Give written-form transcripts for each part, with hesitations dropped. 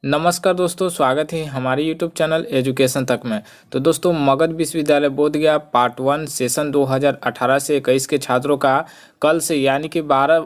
नमस्कार दोस्तों, स्वागत है हमारे यूट्यूब चैनल एजुकेशन तक में। तो दोस्तों, मगध विश्वविद्यालय बोधगया पार्ट 1 सेशन 2018 से 21 के छात्रों का कल से यानी कि 12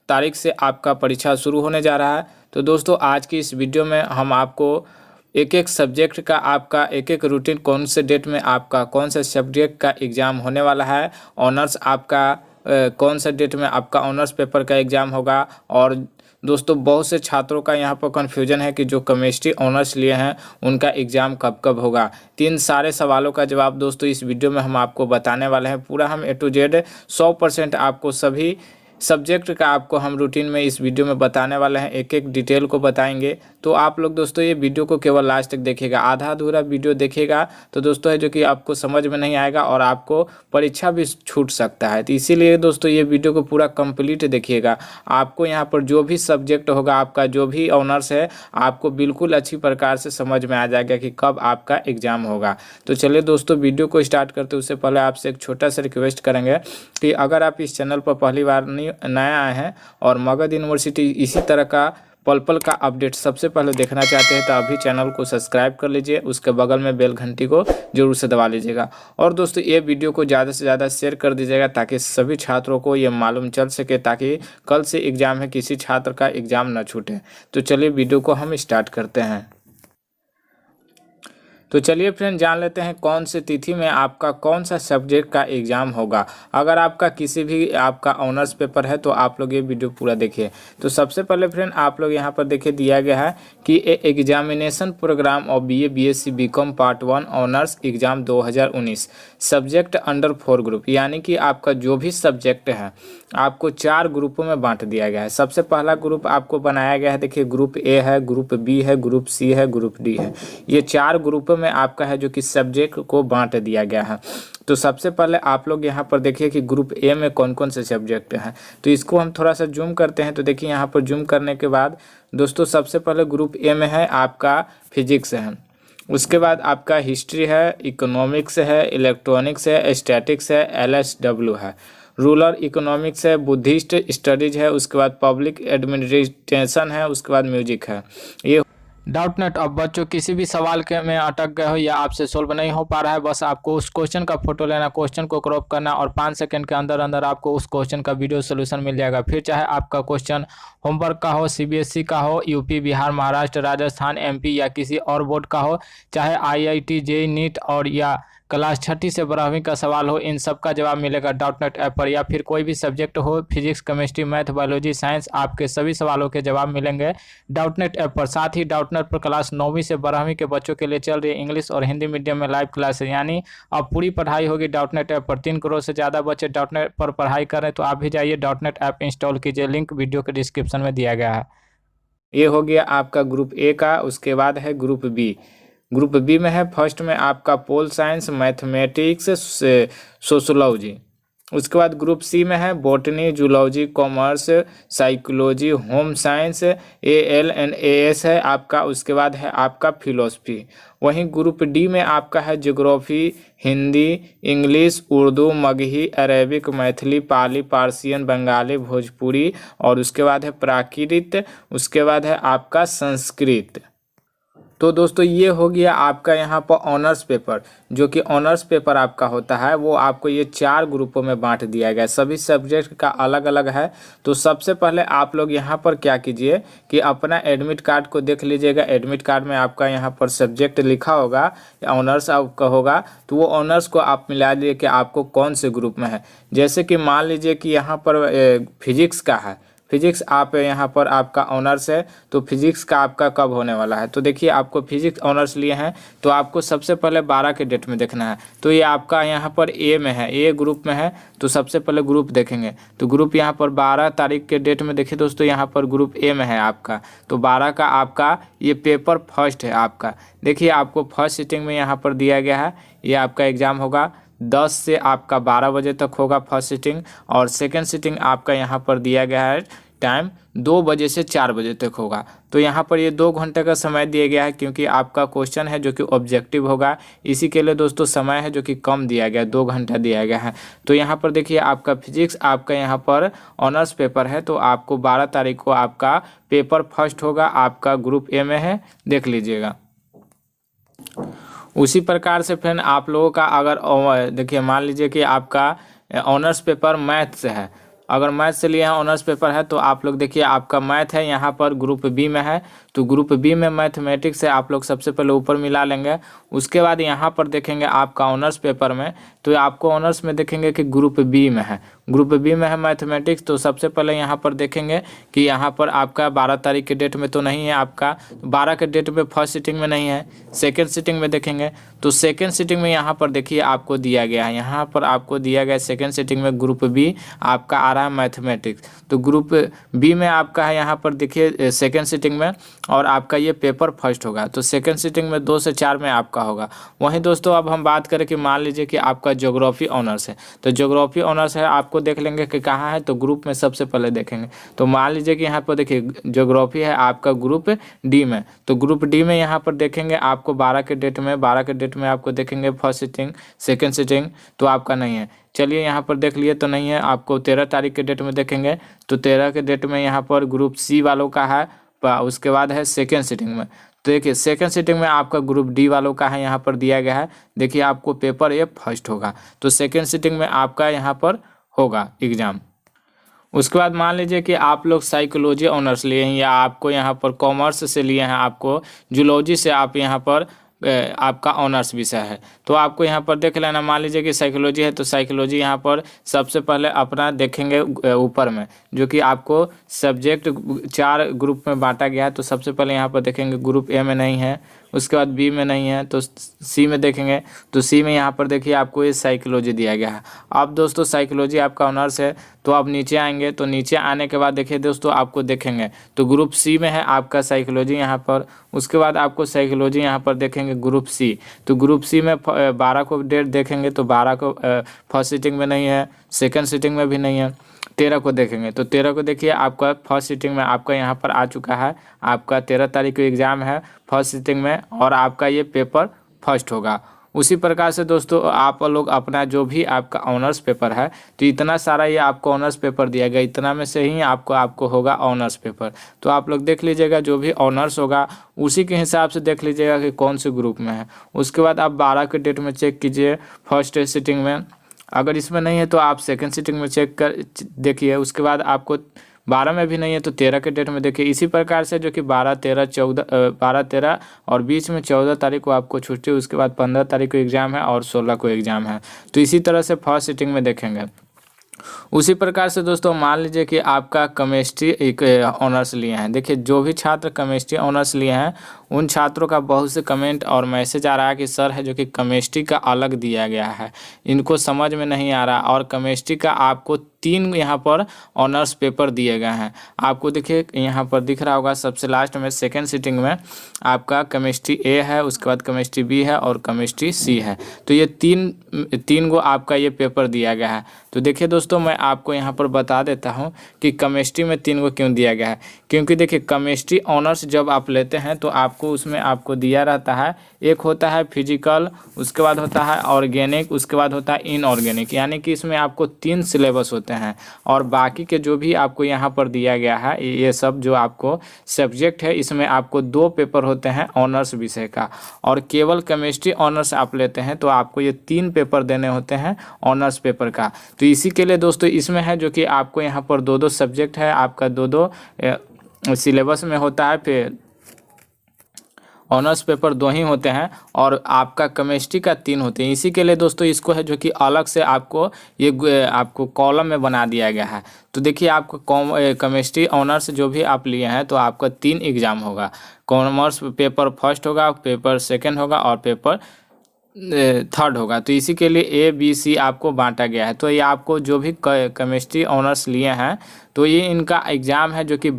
तारीख से आपका परीक्षा शुरू होने जा रहा है। तो दोस्तों, आज की इस वीडियो में हम आपको एक एक सब्जेक्ट का आपका एक एक रूटीन, कौन से डेट में आपका कौन सा सब्जेक्ट का एग्ज़ाम होने वाला है, ऑनर्स आपका कौन सा डेट में आपका ऑनर्स पेपर का एग्ज़ाम होगा। और दोस्तों, बहुत से छात्रों का यहाँ पर कन्फ्यूजन है कि जो केमिस्ट्री ऑनर्स लिए हैं उनका एग्ज़ाम कब कब होगा। तीन सारे सवालों का जवाब दोस्तों इस वीडियो में हम आपको बताने वाले हैं। पूरा हम A to Z 100% आपको सभी सब्जेक्ट का आपको हम रूटीन में इस वीडियो में बताने वाले हैं, एक एक डिटेल को बताएंगे। तो आप लोग दोस्तों ये वीडियो को केवल लास्ट तक देखिएगा, आधा अधूरा वीडियो देखिएगा तो दोस्तों है जो कि आपको समझ में नहीं आएगा और आपको परीक्षा भी छूट सकता है। तो इसीलिए दोस्तों ये वीडियो को पूरा कंप्लीट देखिएगा। आपको यहाँ पर जो भी सब्जेक्ट होगा, आपका जो भी ऑनर्स है, आपको बिल्कुल अच्छी प्रकार से समझ में आ जाएगा कि कब आपका एग्ज़ाम होगा। तो चलिए दोस्तों, वीडियो को स्टार्ट करते उससे पहले आपसे एक छोटा सा रिक्वेस्ट करेंगे कि अगर आप इस चैनल पर पहली बार नया आए हैं और मगध यूनिवर्सिटी इसी तरह का पल पल का अपडेट सबसे पहले देखना चाहते हैं तो अभी चैनल को सब्सक्राइब कर लीजिए, उसके बगल में बेल घंटी को जरूर से दबा लीजिएगा। और दोस्तों, ये वीडियो को ज़्यादा से ज़्यादा शेयर कर दीजिएगा ताकि सभी छात्रों को ये मालूम चल सके, ताकि कल से एग्ज़ाम है, किसी छात्र का एग्ज़ाम न छूटे। तो चलिए वीडियो को हम स्टार्ट करते हैं। तो चलिए फ्रेंड, जान लेते हैं कौन सी तिथि में आपका कौन सा सब्जेक्ट का एग्ज़ाम होगा। अगर आपका किसी भी आपका ऑनर्स पेपर है तो आप लोग ये वीडियो पूरा देखिए। तो सबसे पहले फ्रेंड आप लोग यहाँ पर देखिए, दिया गया है कि examination program of BA BSc BCom part 1 honours exam 2019 subject under 4 group, यानी कि आपका जो भी सब्जेक्ट है आपको 4 ग्रुपों में बांट दिया गया है। सबसे पहला ग्रुप आपको बनाया गया है, देखिए ग्रुप A है, ग्रुप B है, ग्रुप C है, ग्रुप D है। ये 4 ग्रुपों में आपका है जो कि सब्जेक्ट को बांट दिया गया है। तो सबसे पहले आप लोग यहाँ पर देखिए कि ग्रुप A में कौन कौन से सब्जेक्ट हैं। तो इसको हम थोड़ा सा जूम करते हैं। तो देखिए यहाँ पर जूम करने के बाद दोस्तों सबसे पहले ग्रुप A में है आपका फिजिक्स है, उसके बाद आपका हिस्ट्री है, इकोनॉमिक्स है, इलेक्ट्रॉनिक्स है, स्टैटिक्स है, LSW है, रूरल इकोनॉमिक्स है, बुद्धिस्ट स्टडीज है, उसके बाद पब्लिक एडमिनिस्ट्रेशन है, उसके बाद म्यूजिक है। ये डाउट नेट। अब बच्चों किसी भी सवाल के में अटक गए हो या आपसे सोल्व नहीं हो पा रहा है, बस आपको उस क्वेश्चन का फोटो लेना, क्वेश्चन को क्रॉप करना और 5 सेकंड के अंदर अंदर आपको उस क्वेश्चन का वीडियो सोल्यूशन मिल जाएगा। फिर चाहे आपका क्वेश्चन होमवर्क का हो, CBSE का हो, UP बिहार महाराष्ट्र राजस्थान MP या किसी और बोर्ड का हो, चाहे IIT JEE नीट और या क्लास 6ठी से 12वीं का सवाल हो, इन सब का जवाब मिलेगा डाउट नेट ऐप पर। या फिर कोई भी सब्जेक्ट हो, physics chemistry math biology science, आपके सभी सवालों के जवाब मिलेंगे डाउट नेट ऐप पर। साथ ही डाउट नेट पर क्लास 9वीं से 12वीं के बच्चों के लिए चल रही इंग्लिश और हिंदी मीडियम में लाइव क्लास है, यानी अब पूरी पढ़ाई होगी डाउट नेट ऐप पर। 3 करोड़ से ज़्यादा बच्चे डाउट नेट पर पढ़ाई कर रहे हैं, तो आप भी जाइए डाउट नेट ऐप इंस्टॉल कीजिए, लिंक वीडियो के डिस्क्रिप्शन में दिया गया है। ये हो गया आपका ग्रुप A का। उसके बाद है ग्रुप B। ग्रुप B में है फर्स्ट में आपका पोल साइंस, मैथमेटिक्स, सोशोलॉजी। उसके बाद ग्रुप C में है botany, zoology, commerce, psychology, home science, AL and AS है आपका। उसके बाद है आपका फिलोसफी। वहीं ग्रुप D में आपका है geography, Hindi, English, Urdu, Magahi, Arabic, Maithili, Pali, Persian, Bengali, Bhojpuri और उसके बाद है प्राकृत। उसके बाद है आपका संस्कृत। तो दोस्तों ये हो गया आपका यहाँ पर ऑनर्स पेपर। जो कि ऑनर्स पेपर आपका होता है वो आपको ये 4 ग्रुपों में बांट दिया गया है, सभी सब्जेक्ट का अलग अलग है। तो सबसे पहले आप लोग यहाँ पर क्या कीजिए कि अपना एडमिट कार्ड को देख लीजिएगा। एडमिट कार्ड में आपका यहाँ पर सब्जेक्ट लिखा होगा, ऑनर्स आपका होगा, तो वो ऑनर्स को आप मिला लीजिए कि आपको कौन से ग्रुप में है। जैसे कि मान लीजिए कि यहाँ पर फिजिक्स का है, फिजिक्स आप यहाँ पर आपका ऑनर्स है, तो फिजिक्स का आपका कब होने वाला है। तो देखिए आपको फिजिक्स ऑनर्स लिए हैं तो आपको सबसे पहले 12 के डेट में देखना है। तो ये आपका यहाँ पर A में है, A ग्रुप में है, तो सबसे पहले ग्रुप देखेंगे। तो ग्रुप यहाँ पर 12 तारीख के डेट में देखिए दोस्तों, यहाँ पर ग्रुप A में है आपका। तो 12 का आपका ये पेपर फर्स्ट है आपका। देखिए आपको फर्स्ट सीटिंग में यहाँ पर दिया गया है, ये आपका एग्ज़ाम होगा 10 से आपका 12 बजे तक होगा फर्स्ट सीटिंग। और सेकंड सीटिंग आपका यहाँ पर दिया गया है टाइम 2 बजे से 4 बजे तक होगा। तो यहाँ पर ये 2 घंटे का समय दिया गया है, क्योंकि आपका क्वेश्चन है जो कि ऑब्जेक्टिव होगा, इसी के लिए दोस्तों समय है जो कि कम दिया गया है, 2 घंटा दिया गया है। तो यहाँ पर देखिए आपका फिजिक्स आपका यहाँ पर ऑनर्स पेपर है, तो आपको 12 तारीख को आपका पेपर फर्स्ट होगा, आपका ग्रुप ए में है, देख लीजिएगा। उसी प्रकार से फ्रेंड आप लोगों का अगर देखिए मान लीजिए कि आपका ऑनर्स पेपर मैथ से है, अगर मैथ से लिए हैं ऑनर्स पेपर है, तो आप लोग देखिए आपका मैथ है यहाँ पर ग्रुप बी में है, तो ग्रुप बी में मैथमेटिक्स है, आप लोग सबसे पहले ऊपर मिला लेंगे। उसके बाद यहाँ पर देखेंगे आपका ऑनर्स पेपर में, तो आपको ऑनर्स में देखेंगे कि ग्रुप बी में है, ग्रुप बी में है मैथमेटिक्स। तो सबसे पहले यहाँ पर देखेंगे कि यहाँ पर आपका 12 तारीख के डेट में तो नहीं है, आपका 12 के डेट में फर्स्ट सीटिंग में नहीं है, सेकेंड सीटिंग में देखेंगे। तो सेकेंड सीटिंग में यहाँ पर देखिए आपको दिया गया है, यहाँ पर आपको दिया गया सेकेंड सीटिंग में ग्रुप बी आपका आ रहा है मैथमेटिक्स। तो ग्रुप बी में आपका है यहाँ पर देखिए सेकेंड सीटिंग में, और आपका ये पेपर फर्स्ट होगा। तो सेकेंड सीटिंग में 2 से 4 में आपका होगा। वहीं दोस्तों अब हम बात करें कि मान लीजिए कि आपका ज्योग्राफी ऑनर्स है, तो ज्योग्राफी ऑनर्स है, आपको देख लेंगे कि कहाँ है, तो ग्रुप में सबसे पहले देखेंगे। तो मान लीजिए कि यहाँ पर देखिए ज्योग्राफी है आपका ग्रुप डी में, तो ग्रुप डी में यहाँ पर देखेंगे आपको 12 के डेट में आपको देखेंगे फर्स्ट सीटिंग, सेकेंड सीटिंग तो आपका नहीं है। चलिए यहाँ पर देख लिए तो नहीं है, आपको 13 तारीख के डेट में देखेंगे, तो 13 के डेट में यहाँ पर ग्रुप सी वालों का है, उसके बाद है सेकेंड सीटिंग में। तो देखिए सेकेंड सीटिंग में आपका ग्रुप डी वालों का है, यहाँ पर दिया गया है, देखिए आपको पेपर ये फर्स्ट होगा। तो सेकेंड सीटिंग में आपका यहाँ पर होगा एग्जाम। उसके बाद मान लीजिए कि आप लोग साइकोलॉजी ऑनर्स लिए हैं, या आपको यहाँ पर कॉमर्स से लिए हैं, आपको जूलॉजी से आप यहाँ पर आपका ऑनर्स विषय है, तो आपको यहाँ पर देख लेना। मान लीजिए कि साइकोलॉजी है, तो साइकोलॉजी यहाँ पर सबसे पहले अपना देखेंगे ऊपर में, जो कि आपको सब्जेक्ट 4 ग्रुप में बांटा गया है। तो सबसे पहले यहाँ पर देखेंगे ग्रुप ए में नहीं है, उसके बाद बी में नहीं है, तो सी में देखेंगे। तो सी में यहाँ पर देखिए आपको ये साइकोलॉजी दिया गया है। अब दोस्तों साइकोलॉजी आपका ऑनर्स है, तो आप नीचे आएंगे, तो नीचे आने के बाद देखिए दोस्तों आपको देखेंगे तो ग्रुप सी में है आपका साइकोलॉजी यहाँ पर। उसके बाद आपको साइकोलॉजी यहाँ पर देखेंगे ग्रुप सी, तो ग्रुप सी में 12 को डेट देखेंगे, तो 12 को फर्स्ट सीटिंग में नहीं है, सेकेंड सीटिंग में भी नहीं है। 13 को देखेंगे, तो 13 को देखिए आपका फर्स्ट सीटिंग में आपका यहाँ पर आ चुका है, आपका 13 तारीख को एग्ज़ाम है फर्स्ट सीटिंग में, और आपका ये पेपर फर्स्ट होगा। उसी प्रकार से दोस्तों आप लोग अपना जो भी आपका ऑनर्स पेपर है, तो इतना सारा ये आपको ऑनर्स पेपर दिया गया, इतना में से ही आपको होगा ऑनर्स पेपर। तो आप लोग देख लीजिएगा जो भी ऑनर्स होगा उसी के हिसाब से देख लीजिएगा कि कौन से ग्रुप में है। उसके बाद आप 12 के डेट में चेक कीजिए फर्स्ट सीटिंग में, अगर इसमें नहीं है तो आप सेकंड सीटिंग में चेक कर देखिए। उसके बाद आपको 12 में भी नहीं है तो 13 के डेट में देखिए। इसी प्रकार से जो कि 12, 13 और बीच में 14 तारीख को आपको छुट्टी, उसके बाद 15 तारीख को एग्ज़ाम है और 16 को एग्ज़ाम है। तो इसी तरह से फर्स्ट सीटिंग में देखेंगे। उसी प्रकार से दोस्तों मान लीजिए कि आपका केमिस्ट्री एक ऑनर्स लिए हैं, देखिए जो भी छात्र केमिस्ट्री ऑनर्स लिए हैं उन छात्रों का बहुत से कमेंट और मैसेज आ रहा है कि सर है जो कि केमिस्ट्री का अलग दिया गया है, इनको समझ में नहीं आ रहा, और केमिस्ट्री का आपको 3 यहाँ पर ऑनर्स पेपर दिए गए हैं। आपको देखिए यहाँ पर दिख रहा होगा सबसे लास्ट में सेकेंड सीटिंग में आपका केमिस्ट्री ए है, उसके बाद केमिस्ट्री बी है और केमिस्ट्री सी है। तो ये तीन गो आपका ये पेपर दिया गया है। तो देखिए दोस्तों मैं आपको यहाँ पर बता देता हूँ कि केमिस्ट्री में 3 गो क्यों दिया गया है, क्योंकि देखिए केमिस्ट्री ऑनर्स जब आप लेते हैं तो आपको उसमें आपको दिया रहता है, एक होता है फिजिकल, उसके बाद होता है ऑर्गेनिक, उसके बाद होता है इनऑर्गेनिक, यानी कि इसमें आपको 3 सिलेबस होते हैं। और बाकी के जो भी आपको यहाँ पर दिया गया है ये सब जो आपको सब्जेक्ट है इसमें आपको 2 पेपर होते हैं ऑनर्स विषय का, और केवल केमिस्ट्री ऑनर्स आप लेते हैं तो आपको ये 3 पेपर देने होते हैं ऑनर्स पेपर का। तो इसी के लिए दोस्तों इसमें है जो कि आपको यहाँ पर 2-2 सब्जेक्ट है, आपका 2-2 सिलेबस में होता है, फिर ऑनर्स पेपर 2 ही होते हैं और आपका केमिस्ट्री का 3 होते हैं। इसी के लिए दोस्तों इसको है जो कि अलग से आपको ये आपको कॉलम में बना दिया गया है। तो देखिए आपको केमिस्ट्री ऑनर्स जो भी आप लिए हैं तो आपका 3 एग्ज़ाम होगा, कॉमर्स पेपर फर्स्ट होगा, पेपर सेकेंड होगा और पेपर थर्ड होगा। तो इसी के लिए ABC आपको बांटा गया है। तो ये आपको जो भी केमिस्ट्री ऑनर्स लिए हैं तो ये इनका एग्ज़ाम है जो कि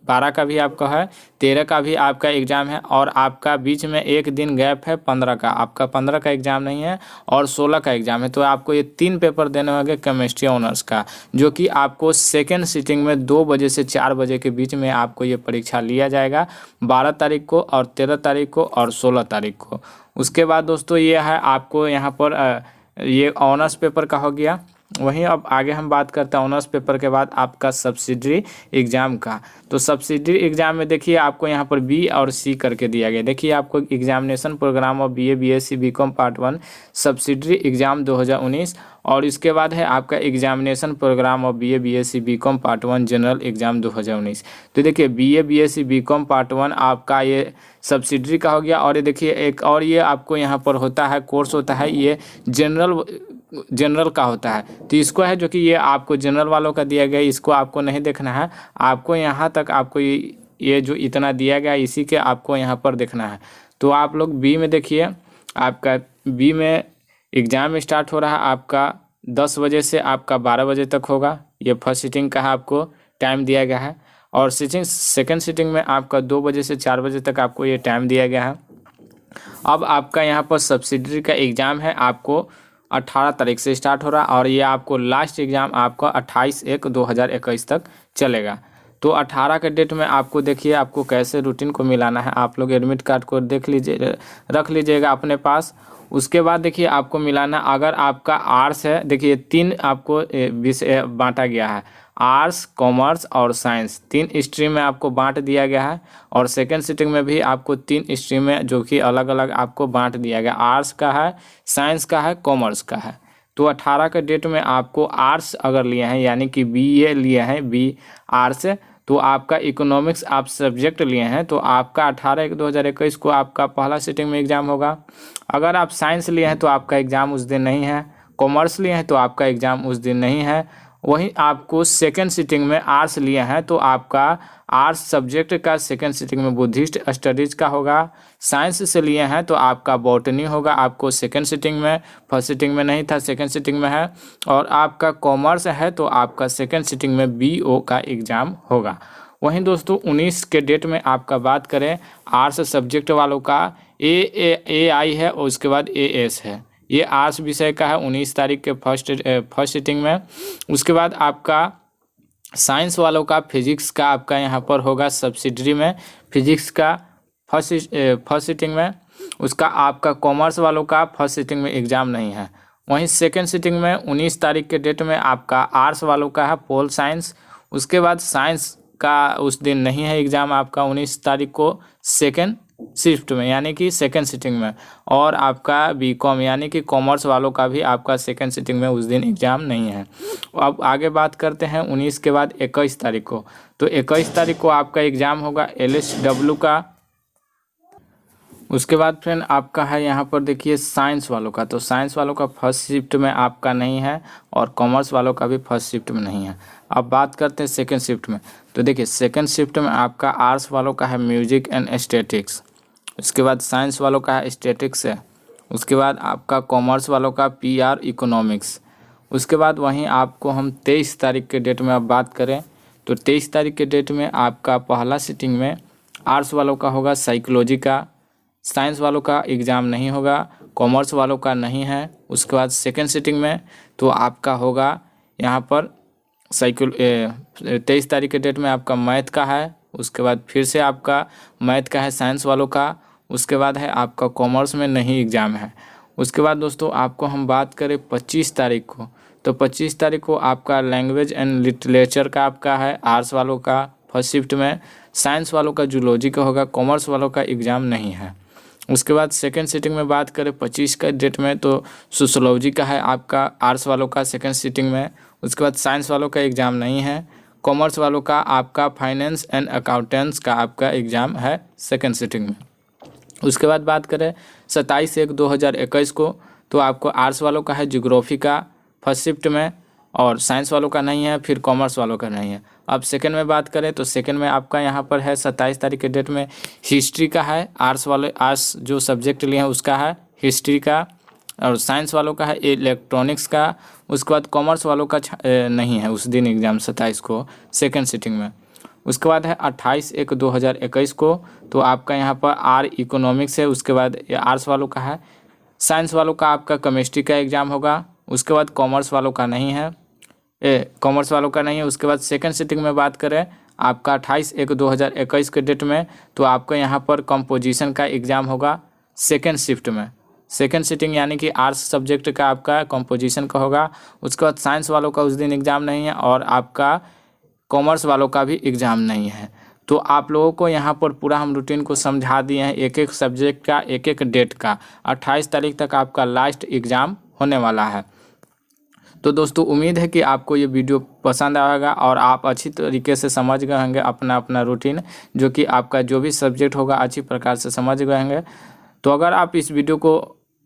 12 का भी आपका है, 13 का भी आपका एग्ज़ाम है, और आपका बीच में एक दिन गैप है 15 का, आपका 15 का एग्ज़ाम नहीं है और 16 का एग्ज़ाम है। तो आपको ये 3 पेपर देने होंगे केमिस्ट्री ऑनर्स का, जो कि आपको सेकेंड सीटिंग में 2 बजे से 4 बजे के बीच में आपको ये परीक्षा लिया जाएगा, 12 तारीख को और 13 तारीख को और 16 तारीख को। उसके बाद दोस्तों ये है आपको यहाँ पर ये ऑनर्स पेपर का हो गया। वहीं अब आगे हम बात करते हैं ऑनर्स पेपर के बाद आपका सब्सिडरी एग्ज़ाम का। तो सब्सिडरी एग्ज़ाम में देखिए आपको यहाँ पर बी और सी करके दिया गया। देखिए आपको examination program of BA, BSc, BCom part 1 subsidiary exam 2019, और इसके बाद है आपका examination program of BA, BSc, BCom part 1 general exam 2019। तो देखिए बीए, बीएससी, बीकॉम पार्ट 1 आपका ये सब्सिडरी का हो गया। और ये देखिए एक और ये आपको यहाँ पर होता है कोर्स होता है, ये जनरल का होता है। तो इसको है जो कि ये आपको जनरल वालों का दिया गया, इसको आपको नहीं देखना है, आपको यहाँ तक आपको ये जो इतना दिया गया इसी के आपको यहाँ पर देखना है। तो आप लोग बी में देखिए, आपका बी में एग्ज़ाम स्टार्ट हो रहा है आपका 10 बजे से आपका 12 बजे तक होगा। ये फर्स्ट सीटिंग का है, आपको टाइम दिया गया है, और सेकेंड सीटिंग में आपका 2 बजे से 4 बजे तक आपको ये टाइम दिया गया है। अब आपका यहाँ पर सब्सिडरी का एग्ज़ाम है, आपको 18 तारीख से स्टार्ट हो रहा है, और ये आपको लास्ट एग्ज़ाम आपका 28/1/2021 तक चलेगा। तो 18 के डेट में आपको देखिए आपको कैसे रूटीन को मिलाना है। आप लोग एडमिट कार्ड को देख लीजिए, रख लीजिएगा अपने पास। उसके बाद देखिए आपको मिलाना, अगर आपका आर्ट्स है, देखिए 3 आपको विषय बांटा गया है, आर्ट्स, कॉमर्स और साइंस, 3 स्ट्रीम में आपको बांट दिया गया है। और सेकेंड सीटिंग में भी आपको 3 स्ट्रीम में जो कि अलग अलग आपको बांट दिया गया, आर्ट्स का है, साइंस का है, कॉमर्स का है। तो 18 के डेट में आपको आर्ट्स अगर लिए हैं, यानी कि बीए लिए हैं, बी आर्ट्स, तो आपका इकोनॉमिक्स आप सब्जेक्ट लिए हैं, तो आपका 18/1/2021 को आपका पहला सीटिंग में एग्ज़ाम होगा। अगर आप साइंस लिए हैं तो आपका एग्ज़ाम उस दिन नहीं है, कॉमर्स लिए हैं तो आपका एग्ज़ाम उस दिन नहीं है। वहीं आपको सेकेंड सीटिंग में आर्ट्स लिए हैं तो आपका आर्ट्स सब्जेक्ट का सेकेंड सीटिंग में बुद्धिस्ट स्टडीज़ का होगा। साइंस से लिए हैं तो आपका बॉटनी होगा आपको सेकेंड सीटिंग में, फर्स्ट सीटिंग में नहीं था, सेकेंड सीटिंग में है। और आपका कॉमर्स है तो आपका सेकेंड सीटिंग में बीओ का एग्ज़ाम होगा। वहीं दोस्तों 19 के डेट में आपका बात करें आर्ट्स सब्जेक्ट वालों का, ए आई है और उसके बाद एएस है, ये आर्ट्स विषय का है 19 तारीख के फर्स्ट सीटिंग में। उसके बाद आपका साइंस वालों का फिजिक्स का आपका यहाँ पर होगा सब्सिडरी में, फिजिक्स का फर्स्ट सीटिंग में। उसका आपका कॉमर्स वालों का फर्स्ट सीटिंग में एग्ज़ाम नहीं है। वहीं सेकेंड सीटिंग में 19 तारीख के डेट में आपका आर्ट्स वालों का है पोल साइंस। उसके बाद साइंस का उस दिन नहीं है एग्ज़ाम आपका 19 तारीख को सेकेंड शिफ्ट में, यानी कि सेकेंड सीटिंग में। और आपका बीकॉम यानी कि कॉमर्स वालों का भी आपका सेकेंड सीटिंग में उस दिन एग्ज़ाम नहीं है। अब आगे बात करते हैं 19 के बाद 21 तारीख को। तो 21 तारीख को आपका एग्ज़ाम होगा LSW का। उसके बाद फ्रेंड आपका है यहाँ पर देखिए साइंस वालों का। तो साइंस वालों का फर्स्ट शिफ्ट में आपका नहीं है और कॉमर्स वालों का भी फर्स्ट शिफ्ट में नहीं है। अब बात करते हैं सेकंड शिफ्ट में। तो देखिए सेकंड शिफ्ट में आपका आर्ट्स वालों का है म्यूजिक एंड एस्थेटिक्स। उसके बाद साइंस वालों का है स्टैटिक्स है। उसके बाद आपका कॉमर्स वालों का PR इकोनॉमिक्स। उसके बाद वहीं आपको हम 23 तारीख के डेट में अब बात करें तो 23 तारीख के डेट में आपका पहला सीटिंग में आर्ट्स वालों का होगा साइकोलॉजी का, साइंस वालों का एग्ज़ाम नहीं होगा, कॉमर्स वालों का नहीं है। उसके बाद सेकेंड सीटिंग में तो आपका होगा यहाँ पर 23 तारीख के डेट में आपका मैथ का है। उसके बाद फिर से आपका मैथ का है साइंस वालों का। उसके बाद है आपका कॉमर्स में नहीं एग्ज़ाम है। उसके बाद दोस्तों आपको हम बात करें 25 तारीख को, तो 25 तारीख को आपका लैंग्वेज एंड लिटरेचर का आपका है आर्ट्स वालों का फर्स्ट शिफ्ट में, साइंस वालों का जूलॉजी का होगा, कॉमर्स वालों का एग्ज़ाम नहीं है। उसके बाद सेकेंड सीटिंग में बात करें 25 का डेट में तो सोशोलॉजी का है आपका आर्ट्स वालों का सेकेंड सीटिंग में। उसके बाद साइंस वालों का एग्ज़ाम नहीं है। कॉमर्स वालों का आपका फाइनेंस एंड अकाउंटेंट्स का आपका एग्ज़ाम है सेकेंड सीटिंग में। उसके बाद बात करें 27/1/2021 को, तो आपको आर्ट्स वालों का है ज्योग्राफी का फर्स्ट शिफ्ट में और साइंस वालों का नहीं है, फिर कॉमर्स वालों का नहीं है। अब सेकंड में बात करें तो सेकंड में आपका यहाँ पर है 27 तारीख के डेट में हिस्ट्री का है, आर्ट्स जो सब्जेक्ट लिए हैं उसका है हिस्ट्री का, और साइंस वालों का है इलेक्ट्रॉनिक्स का। उसके बाद कॉमर्स वालों का नहीं है उस दिन एग्ज़ाम 27 को सेकेंड सीटिंग में। उसके बाद है 28/1/2021 को। तो आपका यहाँ पर आर इकोनॉमिक्स है, उसके बाद आर्ट्स वालों का है। साइंस वालों का आपका केमिस्ट्री का एग्ज़ाम होगा। उसके बाद कॉमर्स वालों का नहीं है, कॉमर्स वालों का नहीं है। उसके बाद सेकंड सिटिंग में बात करें आपका 28/1/2021 के डेट में, तो आपका यहाँ पर कंपोजिशन का एग्ज़ाम होगा सेकंड शिफ्ट में। सेकंड सिटिंग यानी कि आर्ट्स सब्जेक्ट का आपका कंपोजिशन का होगा। उसके बाद साइंस वालों का उस दिन एग्ज़ाम नहीं है और आपका कॉमर्स वालों का भी एग्ज़ाम नहीं है। तो आप लोगों को यहाँ पर पूरा हम रूटीन को समझा दिए हैं, एक एक सब्जेक्ट का एक एक डेट का। 28 तारीख तक आपका लास्ट एग्ज़ाम होने वाला है। तो दोस्तों उम्मीद है कि आपको ये वीडियो पसंद आएगा और आप अच्छी तरीके से समझ गए होंगे अपना अपना रूटीन, जो कि आपका जो भी सब्जेक्ट होगा अच्छी प्रकार से समझ गए होंगे। तो अगर आप इस वीडियो को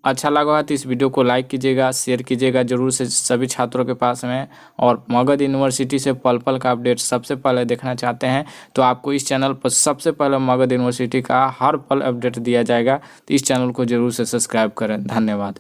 अच्छा लगा है तो इस वीडियो को लाइक कीजिएगा, शेयर कीजिएगा जरूर से सभी छात्रों के पास में। और मगध यूनिवर्सिटी से पल पल का अपडेट सबसे पहले देखना चाहते हैं तो आपको इस चैनल पर सबसे पहले मगध यूनिवर्सिटी का हर पल अपडेट दिया जाएगा। तो इस चैनल को जरूर से सब्सक्राइब करें। धन्यवाद।